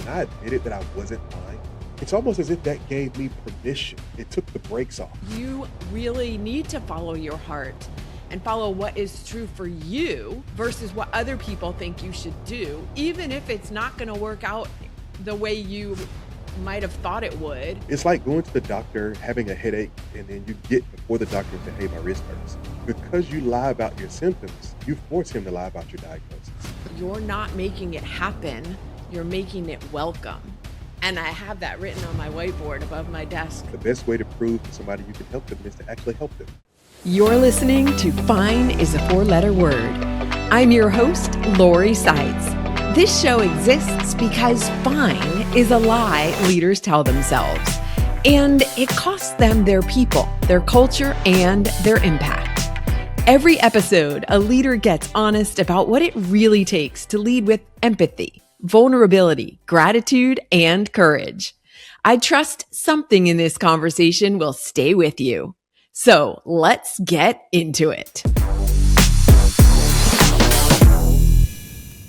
when I admitted that I wasn't fine, it's almost as if that gave me permission. It took the brakes off. You really need to follow your heart and follow what is true for you versus what other people think you should do, even if it's not going to work out the way you might have thought it would. It's like going to the doctor, having a headache, and then you get before the doctor and say, hey, my wrist hurts. Because you lie about your symptoms, you force him to lie about your diagnosis. You're not making it happen, you're making it welcome. And I have that written on my whiteboard above my desk. The best way to prove to somebody you can help them is to actually help them. You're listening to Fine is a Four-Letter Word. I'm your host, Lori Saitz. This show exists because fine is a lie leaders tell themselves. And it costs them their people, their culture, and their impact. Every episode, a leader gets honest about what it really takes to lead with empathy, vulnerability, gratitude, and courage. I trust something in this conversation will stay with you. So let's get into it.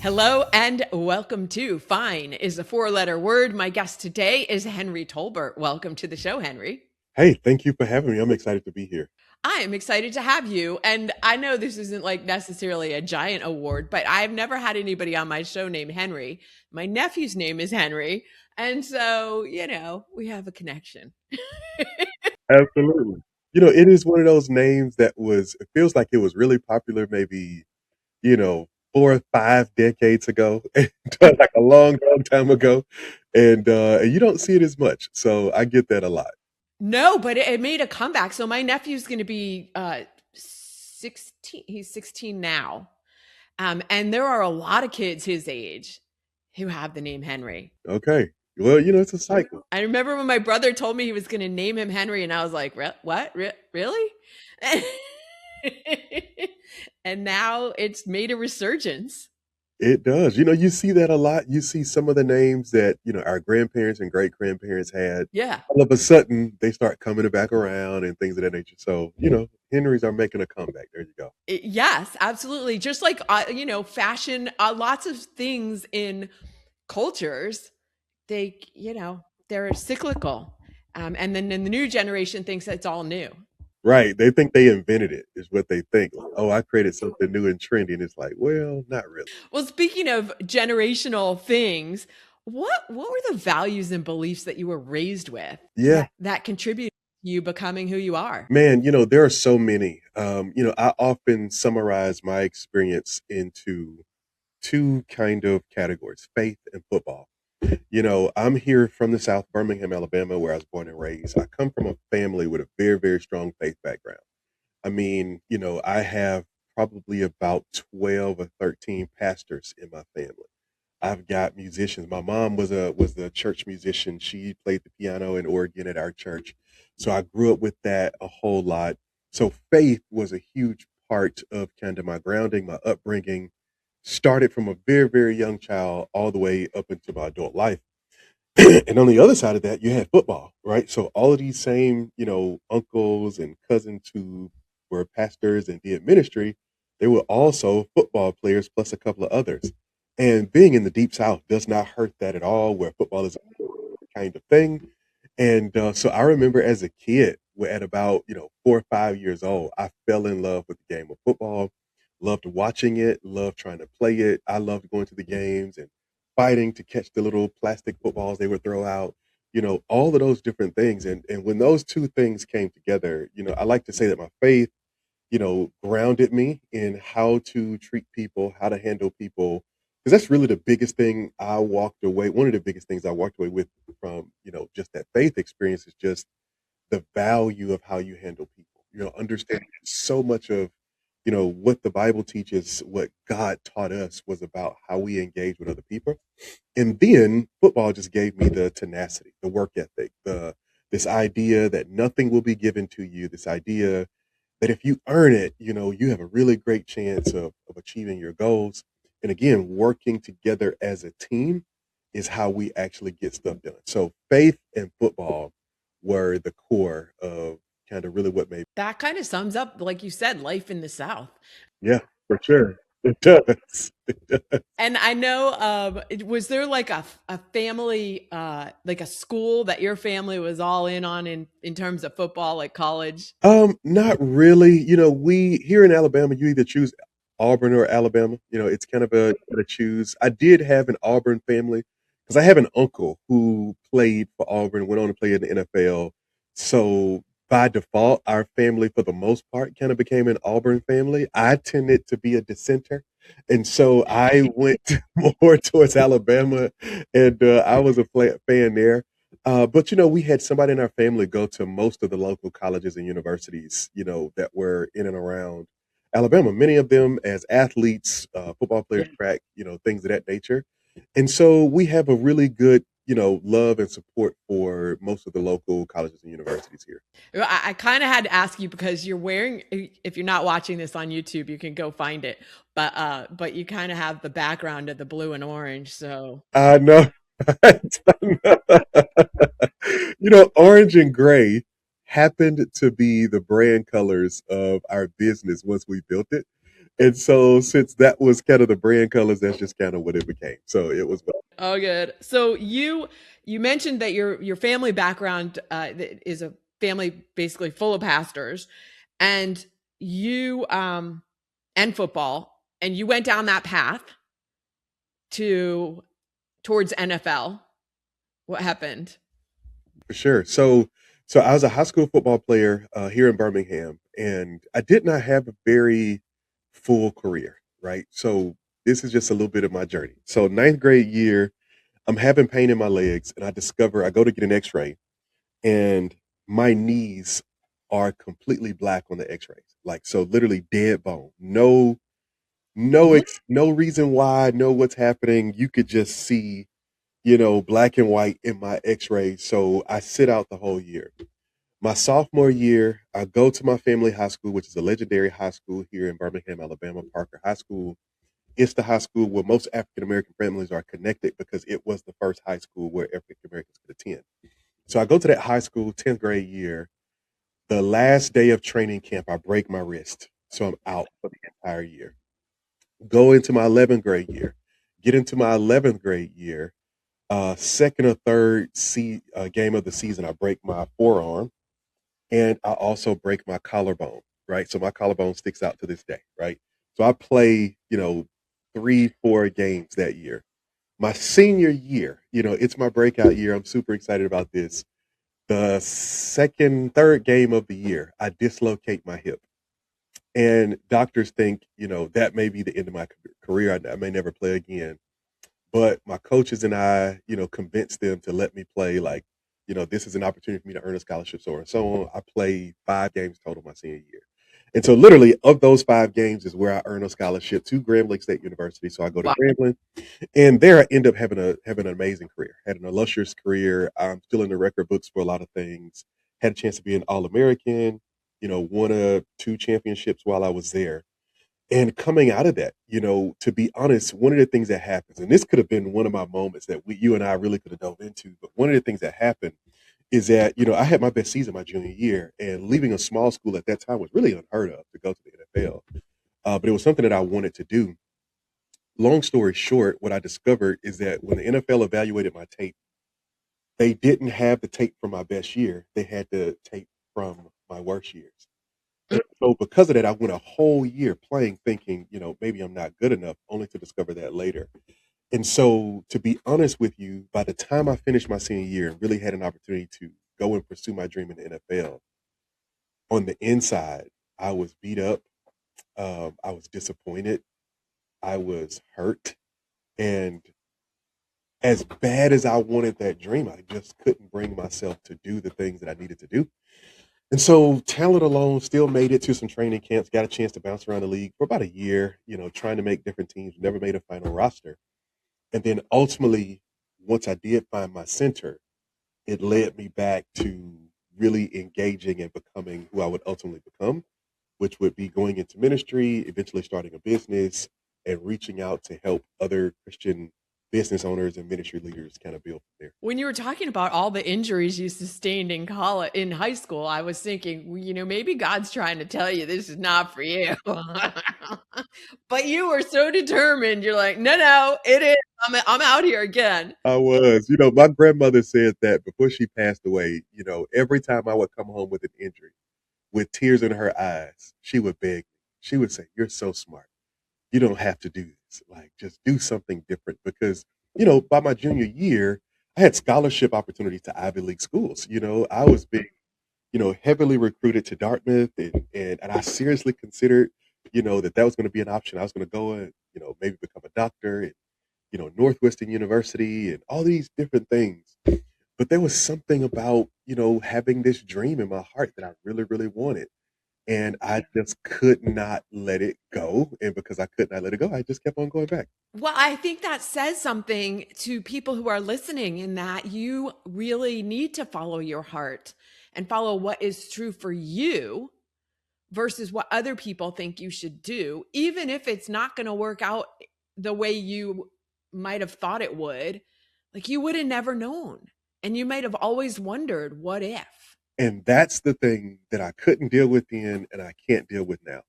Hello and welcome to Fine is a Four-Letter Word. My guest today is Henry Tolbert. Welcome to the show, Henry. Hey, thank you for having me. I'm excited to be here. I am excited to have you. And I know this isn't like necessarily a giant award, but I've never had anybody on my show named Henry. My nephew's name is Henry. And so, we have a connection. Absolutely. It is one of those names that it feels like it was really popular maybe, 4 or 5 decades ago, like a long, long time ago. And you don't see it as much. So I get that a lot. No, but it made a comeback. So my nephew's going to be 16. He's 16 now. And there are a lot of kids his age who have the name Henry. Okay. Well, it's a cycle. I remember when my brother told me he was going to name him Henry, and I was like, what? Really? And now it's made a resurgence. It does. You see that a lot. You see some of the names that, our grandparents and great grandparents had. Yeah. All of a sudden, they start coming back around and things of that nature. So, Henrys are making a comeback. There you go. Yes, absolutely. Just like, fashion, lots of things in cultures, they're cyclical. And then the new generation thinks it's all new. Right. They think they invented it, is what they think. Like, oh, I created something new and trendy. And it's like, well, not really. Well, speaking of generational things, what were the values and beliefs that you were raised with? Yeah. That contribute to you becoming who you are? Man, there are so many. I often summarize my experience into two kind of categories, faith and football. I'm here from the South, Birmingham, Alabama, where I was born and raised. I come from a family with a very, very strong faith background. I mean, I have probably about 12 or 13 pastors in my family. I've got musicians. My mom was the church musician. She played the piano and organ at our church. So I grew up with that a whole lot. So faith was a huge part of kind of my grounding, my upbringing. Started from a very, very young child all the way up into my adult life. And on the other side of that, you had football, right? So all of these same, uncles and cousins who were pastors and did ministry, they were also football players plus a couple of others. And being in the deep South does not hurt that at all, where football is a kind of thing. And so I remember as a kid, at about 4 or 5 years old, I fell in love with the game of football. Loved watching it, loved trying to play it. I loved going to the games and fighting to catch the little plastic footballs they would throw out, all of those different things. And when those two things came together, I like to say that my faith, grounded me in how to treat people, how to handle people. Because that's really the biggest thing one of the biggest things I walked away with from, just that faith experience is just the value of how you handle people, understanding so much of what the Bible teaches, what God taught us was about how we engage with other people. And then football just gave me the tenacity, the work ethic, this idea that nothing will be given to you, this idea that if you earn it, you have a really great chance of achieving your goals. And again, working together as a team is how we actually get stuff done. So faith and football were the core of kind of really what made That kind of sums up, like you said, life in the South. Yeah, for sure. It does. It does. And I know, was there like a family, like a school that your family was all in on in terms of football, like college? Not really. We here in Alabama, you either choose Auburn or Alabama. It's kind of a choose. I did have an Auburn family because I have an uncle who played for Auburn, went on to play in the NFL. So by default, our family, for the most part, kind of became an Auburn family. I tended to be a dissenter, and so I went more towards Alabama, and I was a fan there. But we had somebody in our family go to most of the local colleges and universities, that were in and around Alabama. Many of them as athletes, football players, track, things of that nature. And so we have a really good, love and support for most of the local colleges and universities here. I kind of had to ask you because you're wearing. If you're not watching this on YouTube, you can go find it. But you kind of have the background of the blue and orange. So I know. Orange and gray happened to be the brand colors of our business once we built it. And so since that was kind of the brand colors, that's just kind of what it became. So it was oh, good. So you mentioned that your family background is a family basically full of pastors, and you and football, and you went down that path to towards NFL. What happened? for sure. So I was a high school football player here in Birmingham, and I did not have a very full career, right? So this is just a little bit of my journey. So ninth grade year, I'm having pain in my legs, and I go to get an X-ray, and my knees are completely black on the X-rays, like so, literally dead bone. No reason why, know what's happening. You could just see, black and white in my X-rays. So I sit out the whole year. My sophomore year, I go to my family high school, which is a legendary high school here in Birmingham, Alabama, Parker High School. It's the high school where most African American families are connected because it was the first high school where African Americans could attend. So I go to that high school, 10th grade year. The last day of training camp, I break my wrist. So I'm out for the entire year. Go into my 11th grade year. Get into my 11th grade year. Second or third game of the season, I break my forearm and I also break my collarbone, right? So my collarbone sticks out to this day, right? So I play, 3, 4 games that year. My senior year, it's my breakout year. I'm super excited about this. The third game of the year, I dislocate my hip. And doctors think, that may be the end of my career. I may never play again. But my coaches and I, convinced them to let me play. Like, this is an opportunity for me to earn a scholarship, so on and so on. I played 5 games total my senior year. And so, literally, of those 5 games is where I earn a scholarship to Grambling State University. So I go to Wow. Grambling, and there I end up having an amazing career. Had an illustrious career. I'm still in the record books for a lot of things. Had a chance to be an All American. Won 2 championships while I was there. And coming out of that, to be honest, one of the things that happens, and this could have been one of my moments that you and I really could have dove into, but one of the things that happened is that, I had my best season my junior year, and leaving a small school at that time was really unheard of to go to the NFL. But it was something that I wanted to do. Long story short, what I discovered is that when the NFL evaluated my tape, they didn't have the tape from my best year. They had the tape from my worst years. So because of that, I went a whole year playing thinking, maybe I'm not good enough, only to discover that later. And so to be honest with you, by the time I finished my senior year and really had an opportunity to go and pursue my dream in the NFL, on the inside, I was beat up. I was disappointed. I was hurt. And as bad as I wanted that dream, I just couldn't bring myself to do the things that I needed to do. And so talent alone still made it to some training camps, got a chance to bounce around the league for about a year, trying to make different teams, never made a final roster. And then ultimately, once I did find my center, it led me back to really engaging and becoming who I would ultimately become, which would be going into ministry, eventually starting a business and reaching out to help other Christian business owners and ministry leaders kind of build from there. When you were talking about all the injuries you sustained in college, in high school, I was thinking, well, maybe God's trying to tell you this is not for you. But you were so determined. You're like, no, no, it is. I'm out here again. I was, my grandmother said that before she passed away, every time I would come home with an injury, with tears in her eyes, she would beg me. She would say, "You're so smart. You don't have to do this. Like, just do something different." Because, by my junior year, I had scholarship opportunities to Ivy League schools. I was being, heavily recruited to Dartmouth, and I seriously considered, that was going to be an option. I was going to go and, maybe become a doctor and, Northwestern University and all these different things. But there was something about, having this dream in my heart that I really, really wanted. And I just could not let it go. And because I could not let it go, I just kept on going back. Well, I think that says something to people who are listening, in that you really need to follow your heart and follow what is true for you versus what other people think you should do, even if it's not going to work out the way you might have thought it would. Like, you would have never known. And you might have always wondered, what if? And that's the thing that I couldn't deal with then and I can't deal with now.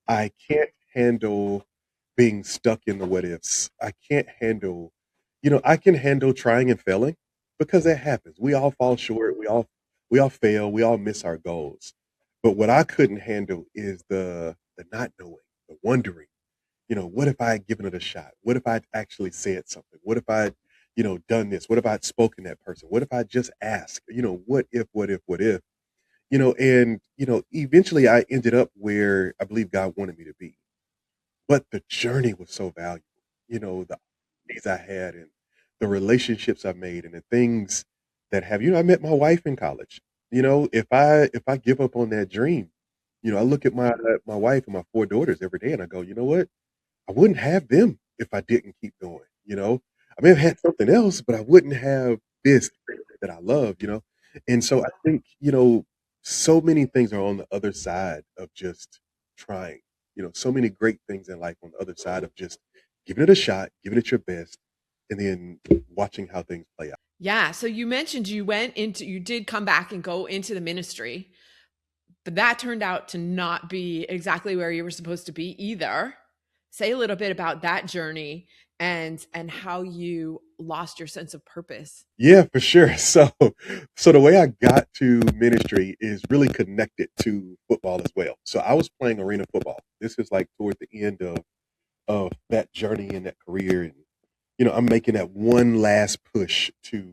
I can't handle being stuck in the what ifs. I can't handle, I can handle trying and failing because that happens. We all fall short. We all fail. We all miss our goals. But what I couldn't handle is the not knowing, the wondering. What if I had given it a shot? What if I'd actually said something? What if I'd, done this? What if I'd spoken to that person? What if I just asked? What if, what if, what if? And eventually I ended up where I believe God wanted me to be. But the journey was so valuable. The days I had and the relationships I made and the things that have, I met my wife in college. If I give up on that dream, I look at my wife and my four daughters every day and I go, you know what? I wouldn't have them if I didn't keep going. I may have had something else, but I wouldn't have this that I love. And so I think, so many things are on the other side of just trying. So many great things in life on the other side of just giving it a shot, giving it your best, and then watching how things play out. Yeah. So you mentioned you did come back and go into the ministry, but that turned out to not be exactly where you were supposed to be either. Say a little bit about that journey and how you lost your sense of purpose. Yeah, for sure. So the way I got to ministry is really connected to football as well. So I was playing arena football. This is like toward the end of that journey and that career, and I'm making that one last push to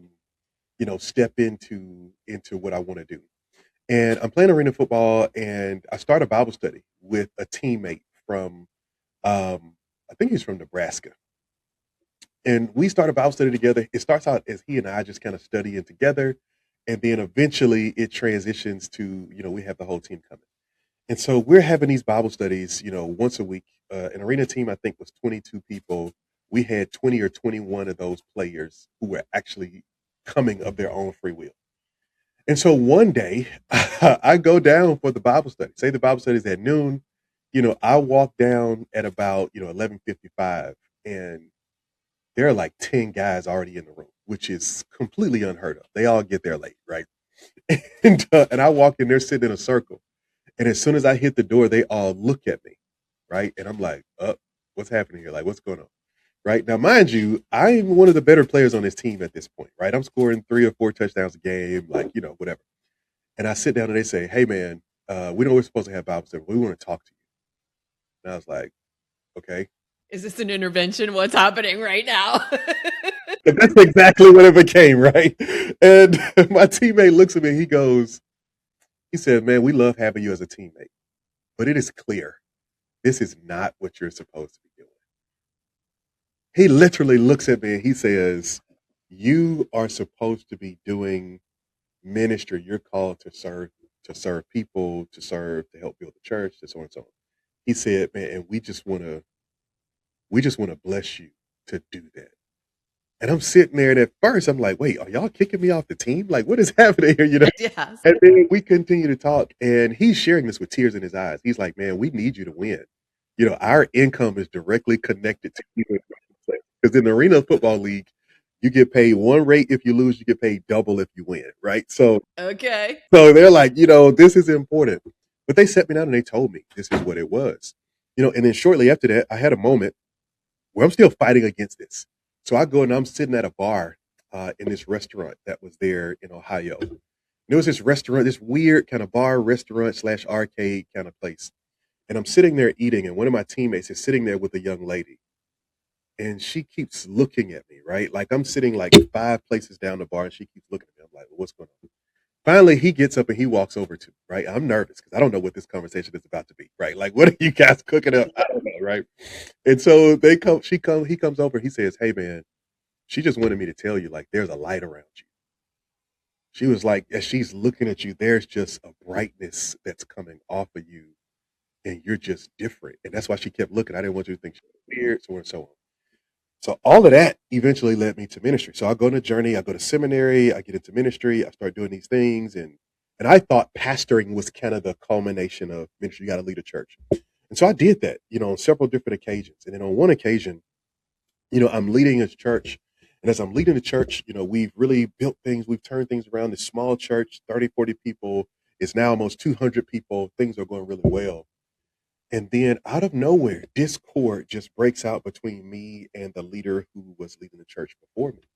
step into what I want to do. And I'm playing arena football, and I start a Bible study with a teammate from I think he's from Nebraska. And we start a Bible study together. It starts out as he and I just kind of studying together. And then eventually it transitions to, we have the whole team coming. And so we're having these Bible studies, once a week. An arena team, I think, was 22 people. We had 20 or 21 of those players who were actually coming of their own free will. And so one day I go down for the Bible study. Say the Bible study is at noon. I walk down at about, 11:55, and there are like 10 guys already in the room, which is completely unheard of. They all get there late, right? And I walk in, they're sitting in a circle. And as soon as I hit the door, they all look at me, right? And I'm like, what's happening here? Like, what's going on? Right? Now, mind you, I'm one of the better players on this team at this point, right? I'm scoring 3 or 4 touchdowns a game, like, whatever. And I sit down and they say, "Hey, man, we know we're supposed to have Bible study. We want to talk to you." And I was like, okay. Is this an intervention? What's happening right now? And that's exactly what it became, right? And my teammate looks at me, he said, "Man, we love having you as a teammate, but it is clear this is not what you're supposed to be doing." He literally looks at me and he says, "You are supposed to be doing ministry. You're called to serve people, to help build the church, to so on and so on." He said, "Man, and we just want to bless you to do that." And I'm sitting there, and at first I'm like, "Wait, are y'all kicking me off the team? Like, what is happening here?" Yes. And then we continue to talk, and he's sharing this with tears in his eyes. He's like, "Man, we need you to win. Our income is directly connected to you." Because in the Arena Football League, you get paid one rate if you lose, you get paid double if you win, right? Okay. So they're like, this is important. But they set me down and they told me this is what it was. And then shortly after that, I had a moment where I'm still fighting against this. So I go and I'm sitting at a bar in this restaurant that was there in Ohio. And there was this restaurant, this weird kind of bar, restaurant slash arcade kind of place. And I'm sitting there eating, and one of my teammates is sitting there with a young lady. And she keeps looking at me, right? Like I'm sitting like 5 places down the bar, and she keeps looking at me. I'm like, well, what's going on? Finally, he gets up and he walks over to me, right? I'm nervous because I don't know what this conversation is about to be, right? Like, what are you guys cooking up? I don't know, right? And so he comes over, he says, hey man, she just wanted me to tell you, like, there's a light around you. She was like, as she's looking at you, there's just a brightness that's coming off of you, and you're just different. And that's why she kept looking. I didn't want you to think she was weird, so on and so on. So all of that eventually led me to ministry. So I go on a journey, I go to seminary, I get into ministry, I start doing these things, and I thought pastoring was kind of the culmination of ministry. You got to lead a church. And so I did that, on several different occasions. And then on one occasion, I'm leading a church. And as I'm leading the church, we've really built things, we've turned things around. This small church, 30, 40 people, is now almost 200 people. Things are going really well. And then out of nowhere, discord just breaks out between me and the leader who was leading the church before me.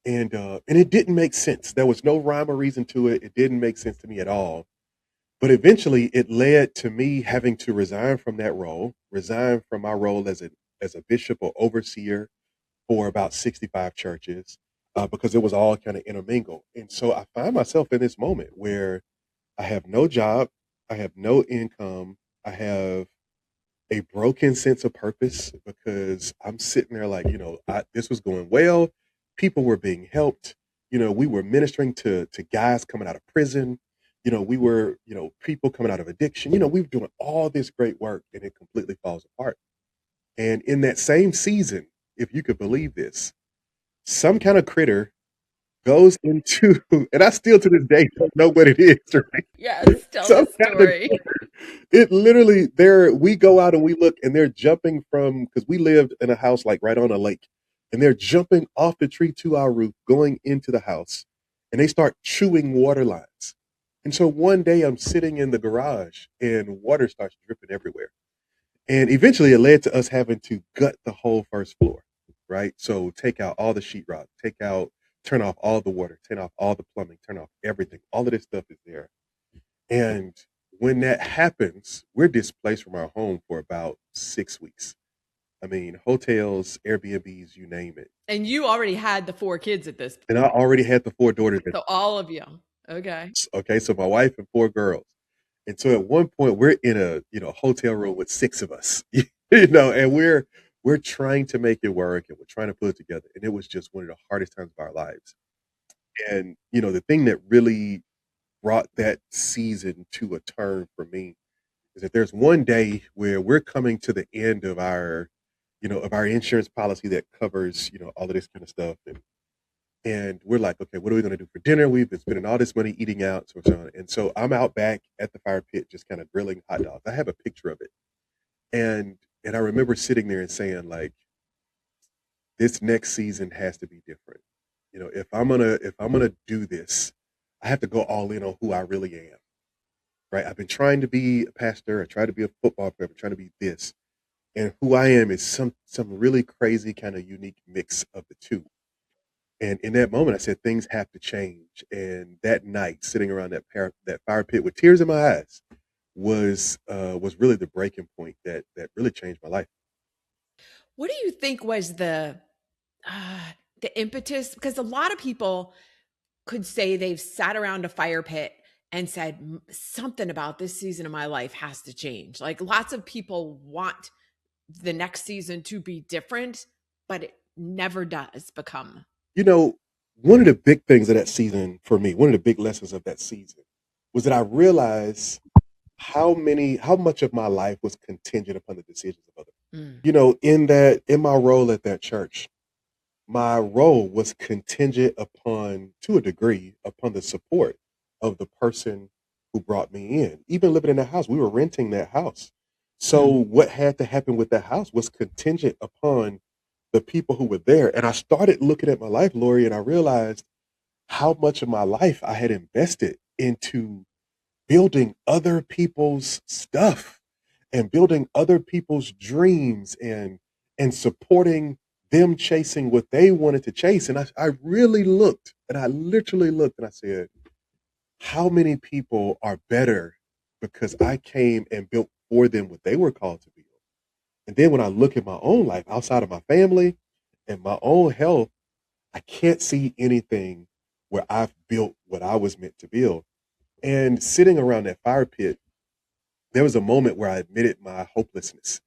And it didn't make sense. There was no rhyme or reason to it. It didn't make sense to me at all. But eventually it led to me having to resign from that role, resign from my role as a bishop or overseer for about 65 churches, because it was all kind of intermingled. And so I find myself in this moment where I have no job, I have no income, I have a broken sense of purpose because I'm sitting there like, this was going well. People were being helped. We were ministering to guys coming out of prison. We were, people coming out of addiction. We were doing all this great work, and it completely falls apart. And in that same season, if you could believe this, some kind of critter goes into, and I still to this day don't know what it is, right? Yes, tell Some the kind of, story. it literally, we go out and we look, and they're jumping from, because we lived in a house like right on a lake, and they're jumping off the tree to our roof, going into the house, and they start chewing water lines. And so one day I'm sitting in the garage and water starts dripping everywhere. And eventually it led to us having to gut the whole first floor, right? So take out all the sheetrock, turn off all the water, turn off all the plumbing, turn off everything. All of this stuff is there. And when that happens, we're displaced from our home for about 6 weeks. I mean, hotels, Airbnbs, you name it. And you already had the 4 kids at this And point. I already had the 4 daughters. So all of you. Okay. Okay, so my wife and 4 girls. And so at one point we're in a hotel room with 6 of us, and we're trying to make it work and we're trying to put it together. And it was just one of the hardest times of our lives. And the thing that really brought that season to a turn for me is that there's one day where we're coming to the end of our insurance policy that covers, all of this kind of stuff. And we're like, okay, what are we going to do for dinner? We've been spending all this money eating out, so on. And so I'm out back at the fire pit, just kind of grilling hot dogs. I have a picture of it, and I remember sitting there and saying, like, this next season has to be different. If I'm gonna do this, I have to go all in on who I really am. Right? I've been trying to be a pastor. I try to be a football player. I'm trying to be this, and who I am is some really crazy kind of unique mix of the two. And in that moment, I said things have to change. And that night, sitting around that fire pit with tears in my eyes, was really the breaking point that really changed my life. What do you think was the impetus? Because a lot of people could say they've sat around a fire pit and said something about this season of my life has to change. Like lots of people want the next season to be different, but it never does become. You know, one of the big things of that season for me, one of the big lessons of that season, was that I realized how much of my life was contingent upon the decisions of others. Mm. In my role at that church, my role was contingent upon, to a degree, upon the support of the person who brought me in. Even living in that house, we were renting that house. So what had to happen with that house was contingent upon the people who were there. And I started looking at my life, Lori, and I realized how much of my life I had invested into building other people's stuff and building other people's dreams and supporting them chasing what they wanted to chase. And I really looked and I literally looked and I said, how many people are better because I came and built for them what they were called to build? And then when I look at my own life outside of my family and my own health, I can't see anything where I've built what I was meant to build. And sitting around that fire pit, there was a moment where I admitted my hopelessness.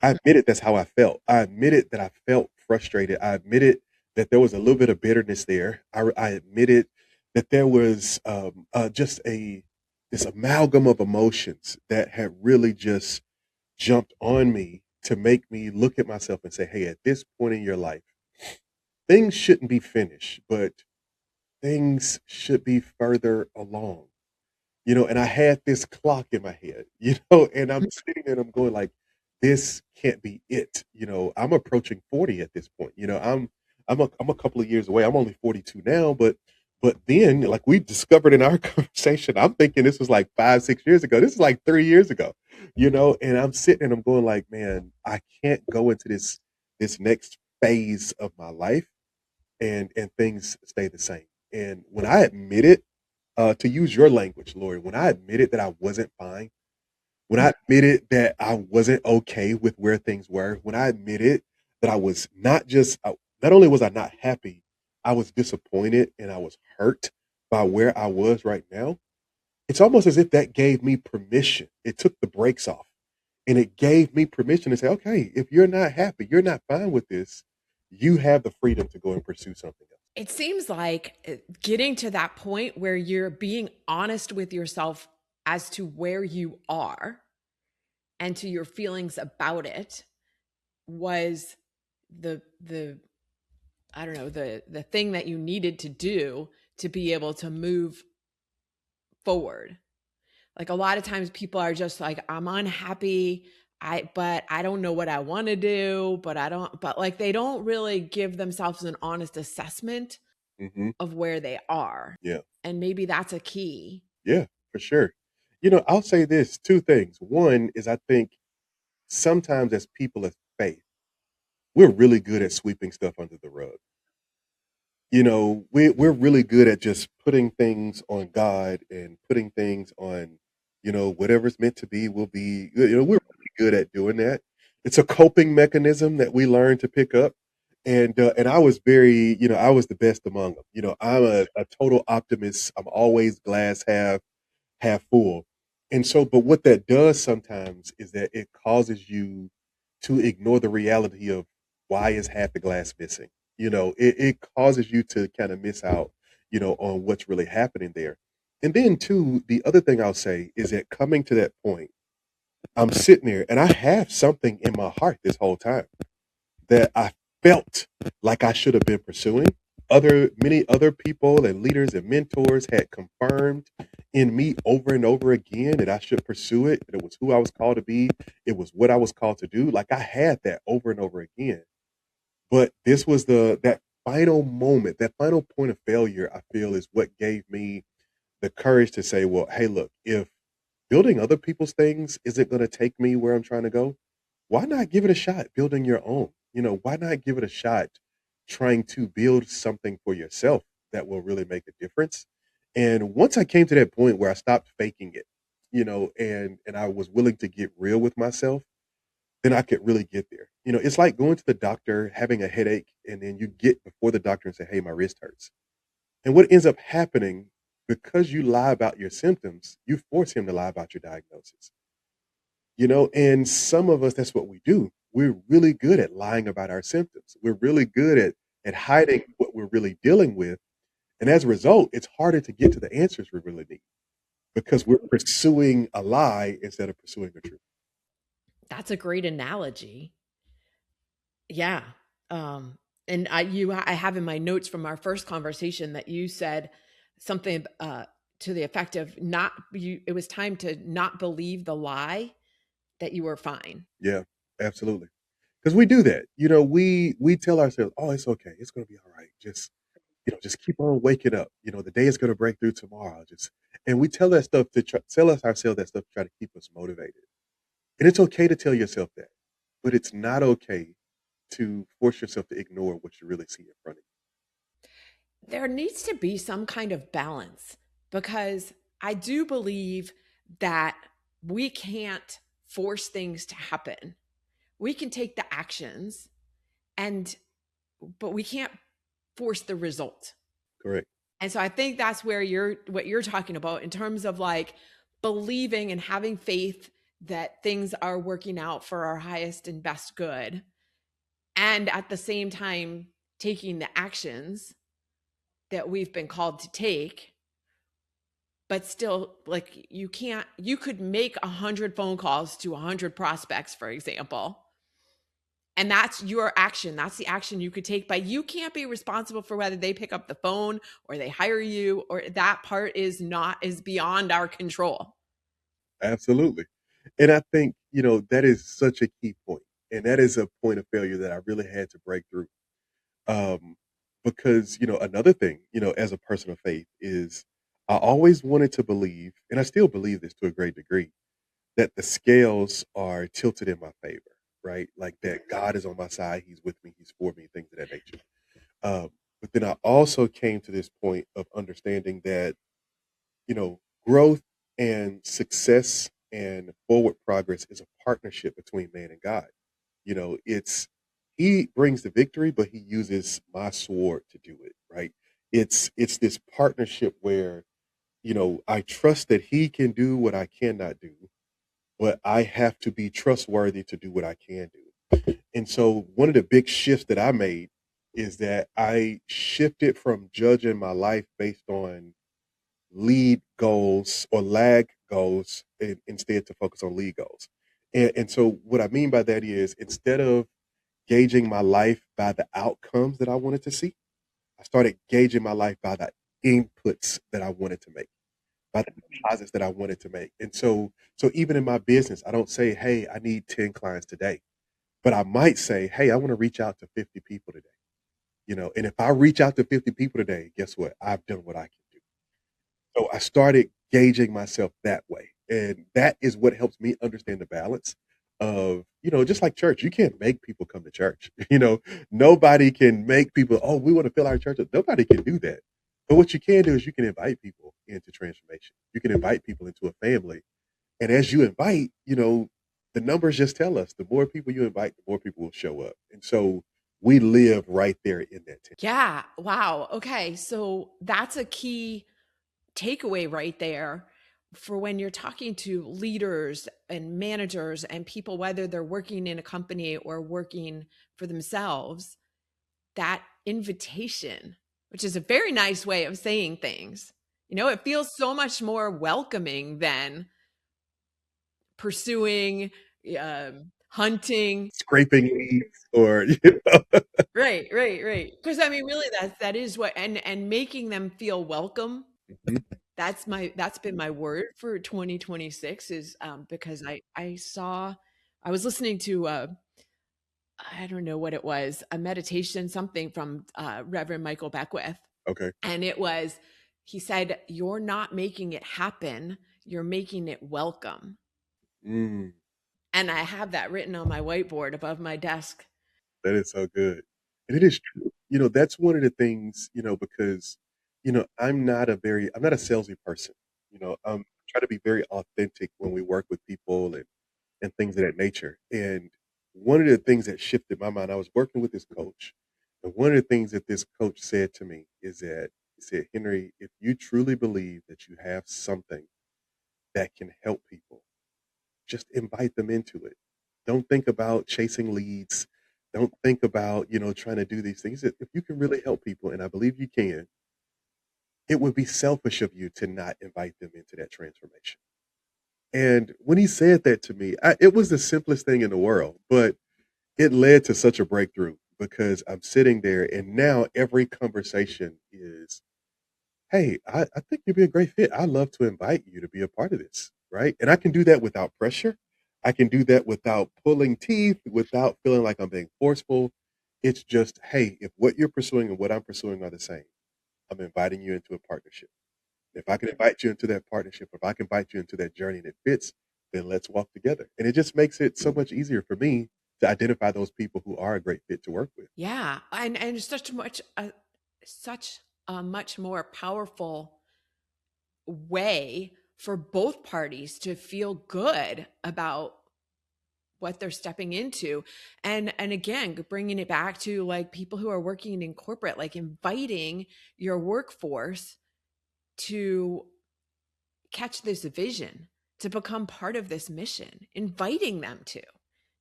I admitted that's how I felt. I admitted that I felt frustrated. I admitted that there was a little bit of bitterness there. I admitted that there was just a this amalgam of emotions that had really just jumped on me to make me look at myself and say, "Hey, at this point in your life, things shouldn't be finished, but things should be further along." And I had this clock in my head, and I'm sitting there and I'm going like, this can't be it. I'm approaching 40 at this point. I'm a couple of years away. I'm only 42 now, but then like we discovered in our conversation, I'm thinking this was like 5, 6 years ago. This is like 3 years ago, and I'm sitting and I'm going like, man, I can't go into this next phase of my life and things stay the same. And when I admitted, to use your language, Lori, when I admitted that I wasn't fine, when I admitted that I wasn't okay with where things were, when I admitted that I was not only was I not happy, I was disappointed and I was hurt by where I was right now. It's almost as if that gave me permission. It took the brakes off and it gave me permission to say, okay, if you're not happy, you're not fine with this, you have the freedom to go and pursue something else. It seems like getting to that point where you're being honest with yourself as to where you are and to your feelings about it was the I don't know, the thing that you needed to do to be able to move forward. Like a lot of times people are just like, I'm unhappy. But I don't know what I want to do, but like they don't really give themselves an honest assessment Hmm. of where they are. Yeah. And maybe that's a key. Yeah, for sure. I'll say this two things. One is I think sometimes as people of faith, we're really good at sweeping stuff under the rug. We're really good at just putting things on God and putting things on, whatever's meant to be will be. We're really good at doing that. It's a coping mechanism that we learn to pick up. And I was very, I was the best among them. I'm a total optimist. I'm always glass half full. And so, but what that does sometimes is that it causes you to ignore the reality of why is half the glass missing. It causes you to kind of miss out, on what's really happening there. And then too, the other thing I'll say is that coming to that point, I'm sitting there and I have something in my heart this whole time that I felt like I should have been pursuing. Many other people and leaders and mentors had confirmed in me over and over again that I should pursue it. That it was who I was called to be. It was what I was called to do. Like I had that over and over again. But this was that final moment, that final point of failure, I feel is what gave me the courage to say, well, hey, look, if building other people's things isn't going to take me where I'm trying to go, why not give it a shot building your own? Why not give it a shot trying to build something for yourself that will really make a difference? And once I came to that point where I stopped faking it, and I was willing to get real with myself, then I could really get there. It's like going to the doctor, having a headache, and then you get before the doctor and say, hey, my wrist hurts. And what ends up happening, because you lie about your symptoms, you force him to lie about your diagnosis. And some of us, that's what we do. We're really good at lying about our symptoms. We're really good at hiding what we're really dealing with. And as a result, it's harder to get to the answers we really need because we're pursuing a lie instead of pursuing the truth. That's a great analogy. Yeah. Um, and I have in my notes from our first conversation that you said something to the effect of it was time to not believe the lie that you were fine. Yeah, absolutely. because we do that. We tell ourselves, "Oh, it's okay. It's going to be all right. Just keep on waking up. The day is going to break through tomorrow." And we tell that stuff to tell us ourselves that stuff to try to keep us motivated. And it's okay to tell yourself that, but it's not okay to force yourself to ignore what you really see in front of There needs to be some kind of balance because I do believe that we can't force things to happen. We can take the actions and but we can't force the result. you. Correct. And so I think that's where what you're talking about in terms of like believing and having faith that things are working out for our highest and best good. And at the same time, taking the actions that we've been called to take, but still like you could make 100 phone calls to 100 prospects, for example. And that's your action. That's the action you could take, but you can't be responsible for whether they pick up the phone or they hire you, or that part is beyond our control. Absolutely. And I think, that is such a key point. And that is a point of failure that I really had to break through. Um, because, another thing, as a person of faith is I always wanted to believe, and I still believe this to a great degree, that the scales are tilted in my favor, right? Like that God is on my side, He's with me, He's for me, things of that nature. But then I also came to this point of understanding that, growth and success and forward progress is a partnership between man and God. It's He brings the victory, but He uses my sword to do it, right? It's this partnership where, I trust that He can do what I cannot do, but I have to be trustworthy to do what I can do. And so one of the big shifts that I made is that I shifted from judging my life based on lead goals or lag goals and instead to focus on lead goals. And so what I mean by that is instead of gauging my life by the outcomes that I wanted to see, I started gauging my life by the inputs that I wanted to make, by the deposits that I wanted to make. And so even in my business, I don't say, "Hey, I need 10 clients today." But I might say, "Hey, I want to reach out to 50 people today." And if I reach out to 50 people today, guess what? I've done what I can do. So I started gauging myself that way. And that is what helps me understand the balance of, just like church, you can't make people come to church. Nobody can make people, "Oh, we want to fill our church up." Nobody can do that. But what you can do is you can invite people into transformation. You can invite people into a family. And as you invite, the numbers just tell us the more people you invite, the more people will show up. And so we live right there in that tent. Yeah. Wow. Okay. So that's a key takeaway right there for when you're talking to leaders and managers and people, whether they're working in a company or working for themselves, that invitation, which is a very nice way of saying things. It feels so much more welcoming than pursuing, hunting. Scraping leaves or, Right, right, right. Because I mean, really, that is what, and making them feel welcome. Mhm. That's been my word for 2026 is because I was listening to I don't know what it was, a meditation, something from Reverend Michael Beckwith. Okay. And he said, "You're not making it happen, you're making it welcome." Mm, And I have that written on my whiteboard above my desk. that is so good. And it is true. That's one of the things, because, I'm not a salesy person. I'm try to be very authentic when we work with people and things of that nature. And one of the things that shifted my mind, I was working with this coach, and one of the things that this coach said to me is that he said, "Henry, if you truly believe that you have something that can help people, just invite them into it. Don't think about chasing leads. Don't think about, trying to do these things. If you can really help people, and I believe you can, it would be selfish of you to not invite them into that transformation." And when he said that to me, it was the simplest thing in the world, but it led to such a breakthrough because I'm sitting there and now every conversation is, "Hey, I think you'd be a great fit. I'd love to invite you to be a part of this." Right. And I can do that without pressure. I can do that without pulling teeth, without feeling like I'm being forceful. It's just, hey, if what you're pursuing and what I'm pursuing are the same, I'm inviting you into a partnership. If I can invite you into that partnership, if I can invite you into that journey and it fits, then let's walk together. And it just makes it so much easier for me to identify those people who are a great fit to work with. Yeah, and such a much more powerful way for both parties to feel good about what they're stepping into. And again, bringing it back to like people who are working in corporate, like inviting your workforce to catch this vision, to become part of this mission, inviting them to,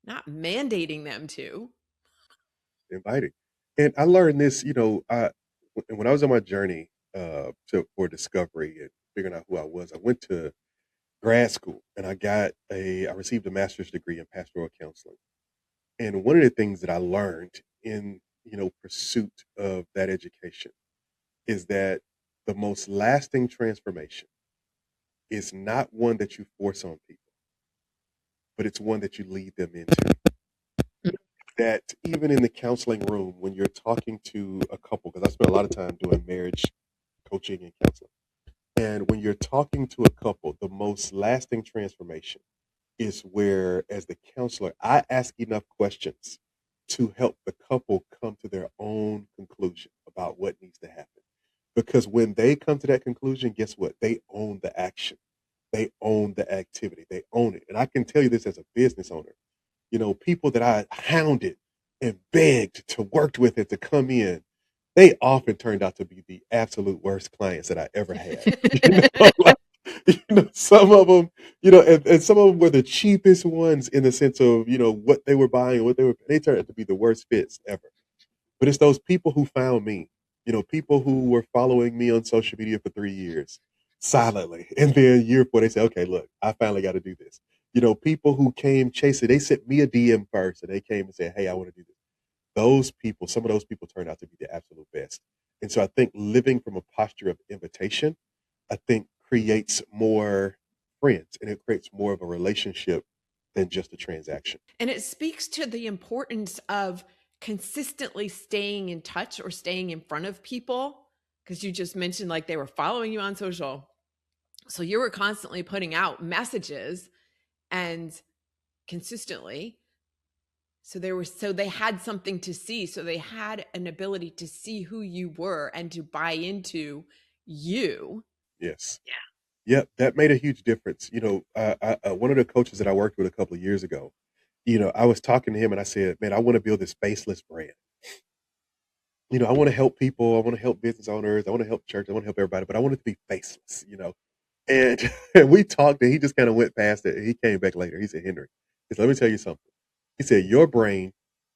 not mandating them to. Inviting. And I learned this, when I was on my journey for discovery and figuring out who I was, I went to grad school and I received a master's degree in pastoral counseling. And one of the things that I learned in, pursuit of that education is that the most lasting transformation is not one that you force on people, but it's one that you lead them into. That even in the counseling room, when you're talking to a couple, because I spent a lot of time doing marriage coaching and counseling, and when you're talking to a couple, the most lasting transformation is where, as the counselor, I ask enough questions to help the couple come to their own conclusion about what needs to happen. Because when they come to that conclusion, guess what? They own the action, they own the activity, they own it. And I can tell you this as a business owner. People that I hounded and begged to work with and to come in, they often turned out to be the absolute worst clients that I ever had. Like, some of them, and some of them were the cheapest ones in the sense of, what they were buying and they turned out to be the worst fits ever. But it's those people who found me, people who were following me on social media for 3 years silently. And then year four, they say, okay, look, I finally got to do this. People who came chasing, they sent me a DM first and they came and said, hey, I want to do this. Those people, some of those people turned out to be the absolute best. And so I think living from a posture of invitation, I think creates more friends and it creates more of a relationship than just a transaction. And it speaks to the importance of consistently staying in touch or staying in front of people. Because you just mentioned like they were following you on social. So you were constantly putting out messages and consistently. So they had something to see. So they had an ability to see who you were and to buy into you. Yes. Yep, that made a huge difference. One of the coaches that I worked with a couple of years ago, I was talking to him and I said, man, I want to build this faceless brand. I want to help people. I want to help business owners. I want to help church. I want to help everybody, but I want it to be faceless. And, and we talked and he just kind of went past it. And he came back later. He said, Henry, he said, let me tell you something. He said, your brain,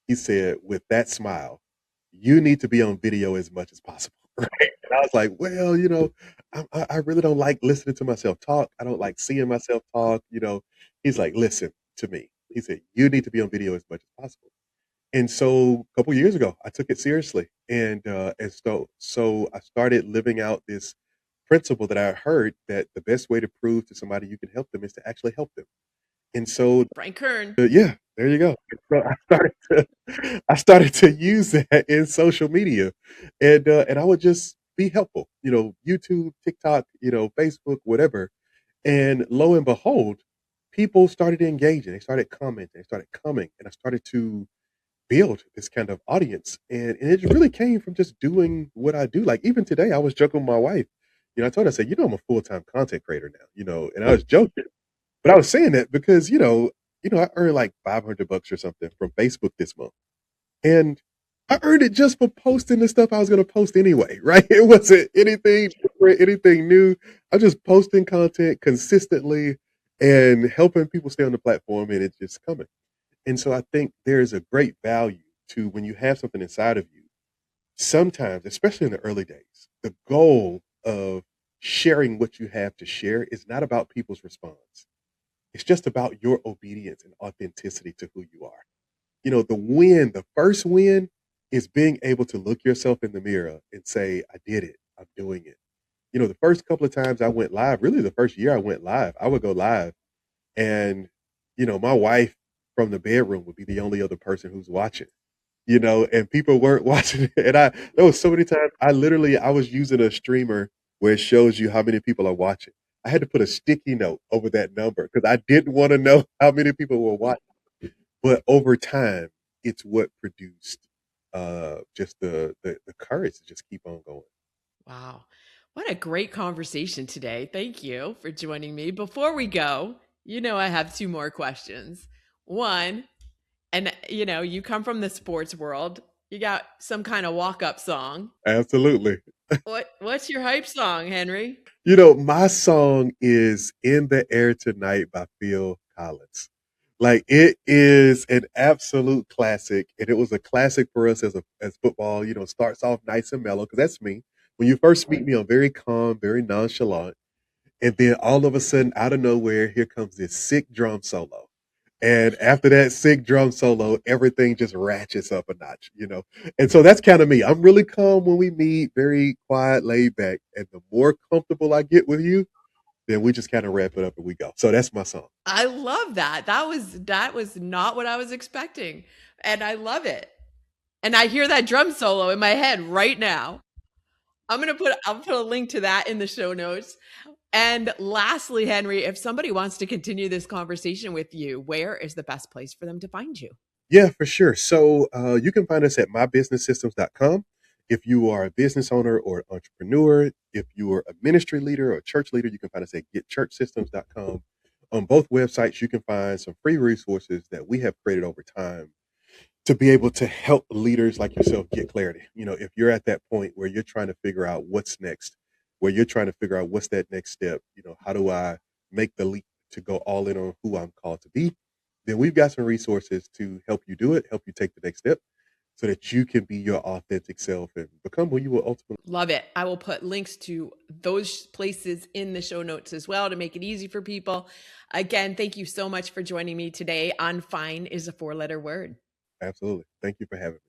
he said, with that smile, you need to be on video as much as possible. Right. And I was like, well, I really don't like listening to myself talk. I don't like seeing myself talk. He's like, listen to me. He said, you need to be on video as much as possible. And so a couple years ago, I took it seriously. And I started living out this principle that I heard that the best way to prove to somebody you can help them is to actually help them. And so, Frank Kern. yeah, there you go. So I started to use that in social media, and I would just be helpful. YouTube, TikTok, Facebook, whatever. And lo and behold, people started engaging. They started commenting. They started coming, and I started to build this kind of audience. And it really came from just doing what I do. Like even today, I was joking with my wife. I told her, I said, I'm a full-time content creator now. And I was joking. But I was saying that because, I earned like $500 or something from Facebook this month. And I earned it just for posting the stuff I was going to post anyway, right? It wasn't anything different, anything new. I'm just posting content consistently and helping people stay on the platform and it's just coming. And so I think there's a great value to when you have something inside of you. Sometimes, especially in the early days, the goal of sharing what you have to share is not about people's response. It's just about your obedience and authenticity to who you are. The first win is being able to look yourself in the mirror and say, I did it. I'm doing it. The first couple of times I went live, really the first year I went live, I would go live and my wife from the bedroom would be the only other person who's watching, and people weren't watching it. And there was so many times I was using a streamer where it shows you how many people are watching. I had to put a sticky note over that number because I didn't want to know how many people were watching. But over time, it's what produced just the courage to just keep on going. Wow. What a great conversation today. Thank you for joining me. Before we go, I have two more questions. One, and you come from the sports world. You got some kind of walk-up song. Absolutely. What's your hype song, Henry? My song is "In the Air Tonight" by Phil Collins. Like, it is an absolute classic, and it was a classic for us as football. Starts off nice and mellow because that's me. When you first meet me, I'm very calm, very nonchalant, and then all of a sudden, out of nowhere, here comes this sick drum solo. And after that sick drum solo, everything just ratchets up a notch. And so that's kind of me. I'm really calm when we meet, very quiet, laid back. And the more comfortable I get with you, then we just kind of wrap it up and we go. So that's my song. I love that. That was not what I was expecting. And I love it. And I hear that drum solo in my head right now. I'll put a link to that in the show notes. And lastly, Henry, if somebody wants to continue this conversation with you, where is the best place for them to find you? Yeah, for sure. So you can find us at mybusinesssystems.com. If you are a business owner or entrepreneur, if you are a ministry leader or a church leader, you can find us at getchurchsystems.com. On both websites, you can find some free resources that we have created over time to be able to help leaders like yourself get clarity. If you're at that point where you're trying to figure out what's next, where you're trying to figure out what's that next step, how do I make the leap to go all in on who I'm called to be, then we've got some resources to help you do it, help you take the next step so that you can be your authentic self and become who you will ultimately. Love it. I will put links to those places in the show notes as well to make it easy for people. Again, thank you so much for joining me today on Fine is a 4-letter word. Absolutely. Thank you for having me.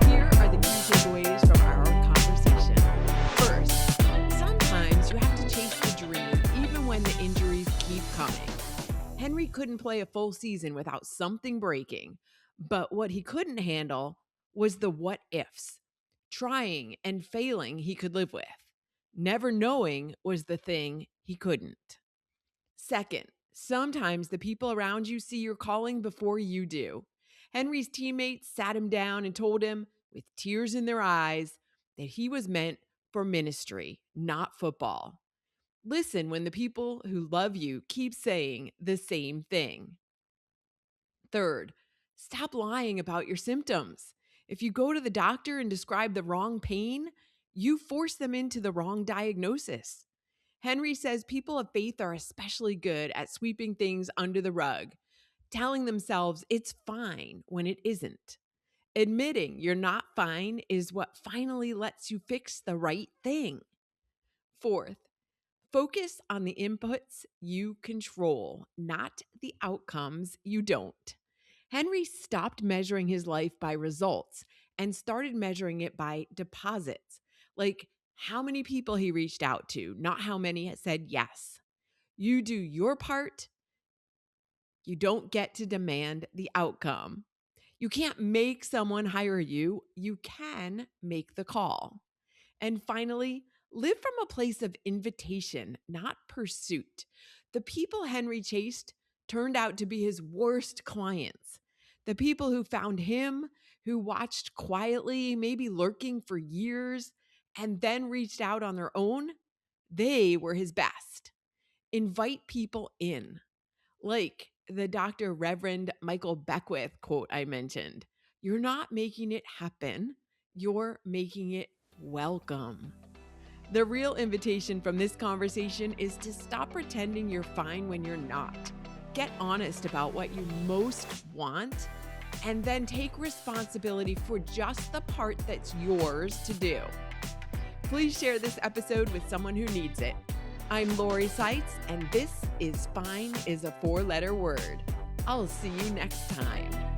Here are the key takeaways from our conversation. First, sometimes you have to chase the dream even when the injuries keep coming. Henry couldn't play a full season without something breaking, but what he couldn't handle was the what ifs. Trying and failing he could live with. Never knowing was the thing he couldn't. Second, sometimes the people around you see your calling before you do. Henry's teammates sat him down and told him, with tears in their eyes, that he was meant for ministry, not football. Listen when the people who love you keep saying the same thing. Third, stop lying about your symptoms. If you go to the doctor and describe the wrong pain, you force them into the wrong diagnosis. Henry says people of faith are especially good at sweeping things under the rug, telling themselves it's fine when it isn't. Admitting you're not fine is what finally lets you fix the right thing. Fourth, focus on the inputs you control, not the outcomes you don't. Henry stopped measuring his life by results and started measuring it by deposits, like how many people he reached out to, not how many said yes. You do your part. You don't get to demand the outcome. You can't make someone hire you. You can make the call. And finally, live from a place of invitation, not pursuit. The people Henry chased turned out to be his worst clients. The people who found him, who watched quietly, maybe lurking for years, and then reached out on their own, they were his best. Invite people in. Like the Dr. Reverend Michael Beckwith quote I mentioned, you're not making it happen, you're making it welcome. The real invitation from this conversation is to stop pretending you're fine when you're not. Get honest about what you most want, and then take responsibility for just the part that's yours to do. Please share this episode with someone who needs it. I'm Lori Saitz, and this is Fine is a 4-letter word. I'll see you next time.